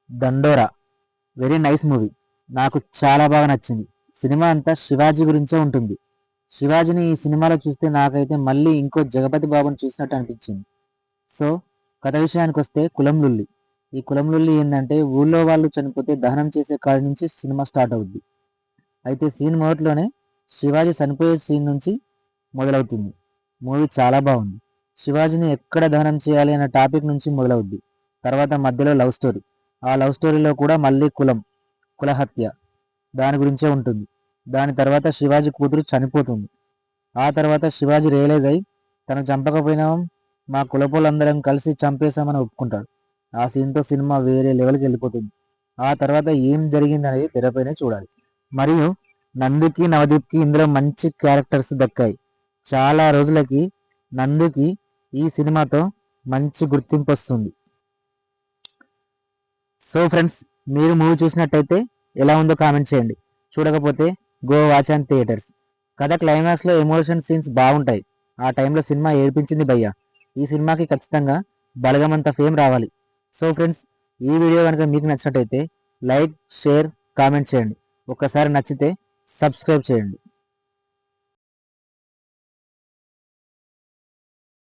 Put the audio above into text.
దండోరా very nice movie. నాకు చాలా బాగా నచ్చింది. సినిమా అంతా శివాజీ గురించే ఉంటుంది. శివాజీని ఈ సినిమాలో చూస్తే నాకైతే మళ్ళీ ఇంకో జగపతి బాబుని చూసినట్టు అనిపించింది. సో కథ విషయానికి వస్తే కులం లుల్లి. ఈ కులం లుల్లి ఏంటంటే ఊళ్ళో వాళ్ళు చనిపోతే దహనం చేసే కాడి నుంచి సినిమా స్టార్ట్ అవుద్ది. అయితే సీన్ మొదట్లోనే శివాజీ చనిపోయే సీన్ నుంచి మొదలవుతుంది. మూవీ చాలా బాగుంది. శివాజీని ఎక్కడ దహనం చేయాలి అనే టాపిక్ నుంచి మొదలవుద్ది. తర్వాత మధ్యలో లవ్ స్టోరీ. ఆ లవ్ స్టోరీలో కూడా మళ్ళీ కులహత్య దాని గురించే ఉంటుంది. దాని తర్వాత శివాజీ కూతురు చనిపోతుంది. ఆ తర్వాత శివాజీ రియలైజ్ అయి తను చంపకపోయినా మా కులపోళ్ళందరం కలిసి చంపేశామని ఒప్పుకుంటాడు. ఆ సీన్తో సినిమా వేరే లెవెల్కి వెళ్ళిపోతుంది. ఆ తర్వాత ఏం జరిగింది అనేది తెరపైనే చూడాలి. మరియు నందుకి నవదీప్కి ఇందులో మంచి క్యారెక్టర్స్ దక్కాయి. చాలా రోజులకి నందుకి ఈ సినిమాతో మంచి గుర్తింపు వస్తుంది. సో ఫ్రెండ్స్, మీరు మూవీ చూసినట్టయితే ఎలా ఉందో కామెంట్ చేయండి. చూడకపోతే గో వాచ్ అండ్ థియేటర్స్. కథ క్లైమాక్స్లో ఎమోషన్ సీన్స్ బాగుంటాయి. ఆ టైంలో సినిమా ఏడిపించింది భయ్య. ఈ సినిమాకి ఖచ్చితంగా బలగమంత ఫేమ్ రావాలి. సో ఫ్రెండ్స్, ఈ వీడియో కనుక మీకు నచ్చినట్టయితే లైక్, షేర్, కామెంట్ చేయండి. ఒక్కసారి నచ్చితే సబ్స్క్రైబ్ చేయండి.